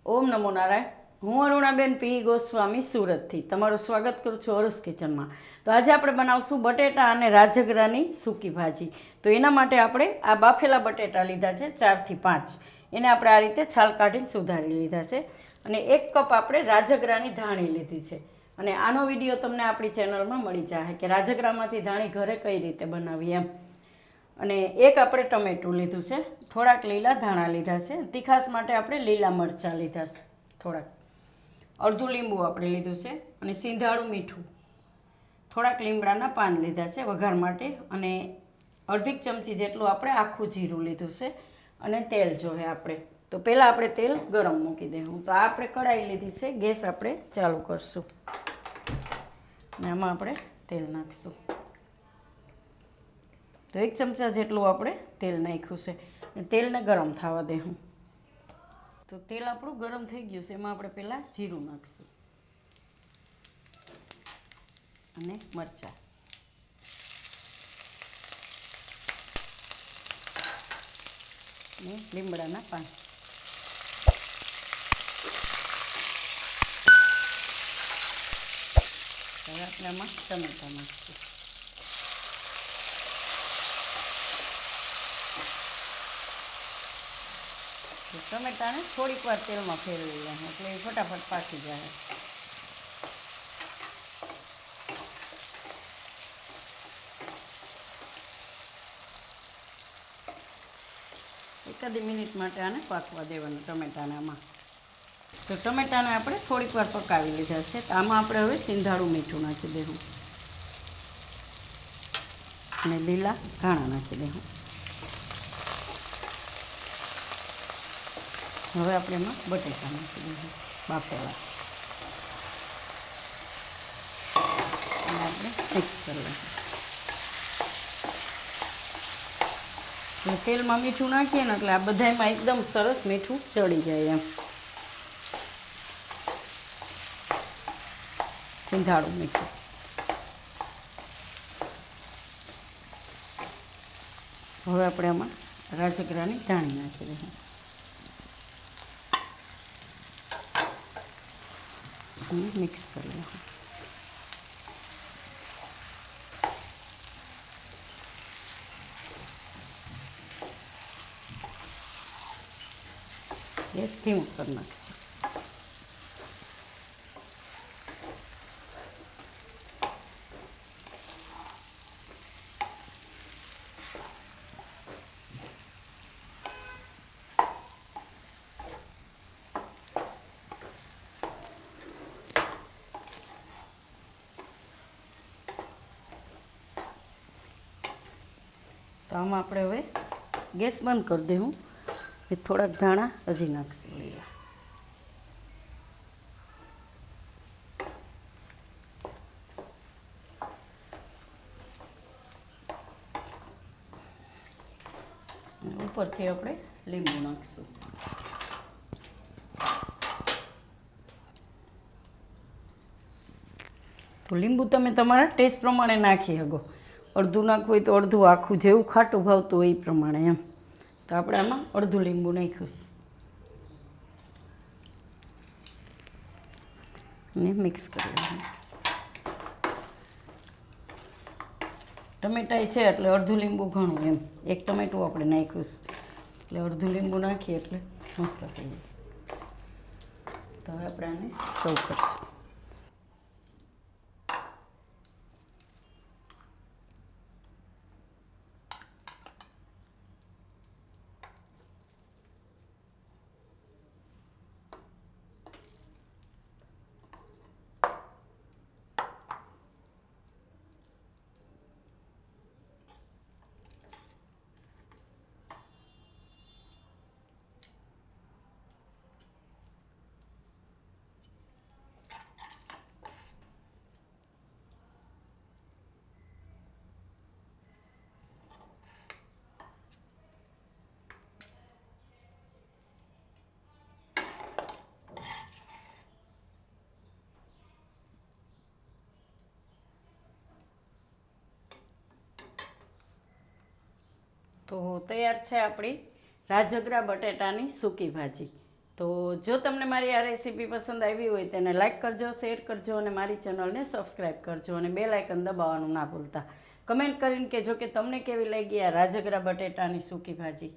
ઓમ નમો નારાયણ. હું અરુણાબેન પી ગોસ્વામી સુરતથી તમારું સ્વાગત કરું છું અરુસ કિચનમાં. તો આજે આપણે બનાવશું બટેટા અને રાજગરાની સૂકી ભાજી. તો એના માટે આપણે આ બાફેલા બટેટા લીધા છે 4 થી 5. એને આપણે આ રીતે છાલ કાઢીને સુધારી લીધા છે. અને 1 કપ આપણે રાજગરાની ધાણી લીધી છે. અને આનો વિડીયો તમને આપણી ચેનલમાં મળી જાય કે રાજગરામાંથી ધાણી ઘરે કઈ રીતે બનાવી એમ. અને 1 આપણે ટમેટું લીધું છે, થોડાક લીલા ધાણા લીધા છે, તીખાસ માટે આપણે લીલા મરચાં લીધા છે થોડાક, અડધું લીંબુ આપણે લીધું છે, અને સિંધાળું મીઠું, થોડાક લીમડાના પાન લીધા છે વઘાર માટે, અને અડધી ચમચી જેટલું આપણે આખું જીરું લીધું છે, અને તેલ જોઈએ આપણે. તો પહેલાં આપણે તેલ ગરમ મૂકી દઈશું. તો આ આપણે કઢાઈ લીધી છે, ગેસ આપણે ચાલુ કરશું અને આમાં આપણે તેલ નાખીશું. તો 1 ચમચા જેટલું આપણે તેલ નાખ્યું છે અને તેલને ગરમ થવા દેવું. તો તેલ આપણું ગરમ થઈ ગયું છે, એમાં આપણે પહેલાં જીરું નાખીશું અને મરચાં અને લીમડાના પાન. હવે આપણે આમાં ટમેટાં નાખીશું. ટમેટાને થોડીક વાર તેલમાં ફેરવી લેવું એટલે એ ફટાફટ પાકી જાય. એકાદી મિનિટ માટે આને પાકવા દેવાનું ટમેટાને આમાં. તો ટમેટાને આપણે થોડીક વાર પકાવી લીધા છે. તો આમાં આપણે હવે સિંધાળું મીઠું નાખી દઈશું અને લીલા ધાણા નાખી દઈશું. હવે આપણે એમાં બટેટા નાખી દઈશું બાફેલા અને આપણે મિક્સ કરી લઈશું. એટલે તેલમાં મીઠું નાખીએ ને એટલે આ બધામાં એકદમ સરસ મીઠું ચડી જાય એમ. સિંધાળું મીઠું. હવે આપણે આમાં રાજગરાની ધાણી નાખી દઈશું અને મિક્સ કરી લઈશું. ગેસ ધીમું કરી નાખીશું. તો આમાં આપણે હવે ગેસ બંધ કરી દઈશું. એ થોડાક ધાણા હજી નાખીશું લીલા. ઉપરથી આપણે લીંબુ નાખીશું. તો લીંબુ તમે તમારા ટેસ્ટ પ્રમાણે નાખી શકો. અડધું નાખવું હોય તો અડધું, આખું જેવું ખાટું ભાવતું હોય એ પ્રમાણે એમ. તો આપણે આમાં અડધું લીંબુ નાખ્યું અને મિક્સ કરી દઈશું. ટમેટા છે એટલે અડધું લીંબુ ઘણું એમ. 1 ટમેટું આપણે નાખ્યું એટલે અડધું લીંબુ નાખીએ એટલે મસ્ત થઈ જાય. તો હવે આપણે આને સર્વ કરીશું. તો તૈયાર છે આપણી રાજગરા બટેટાની સૂકી ભાજી. તો જો તમને મારી આ રેસીપી પસંદ આવી હોય તેને લાઇક કરજો, શેર કરજો અને મારી ચેનલને સબસ્ક્રાઈબ કરજો અને બેલ આઇકન દબાવવાનું ના ભૂલતા. કમેન્ટ કરીને કહેજો કે તમને કેવી લાગી આ રાજગરા બટેટાની સૂકી ભાજી.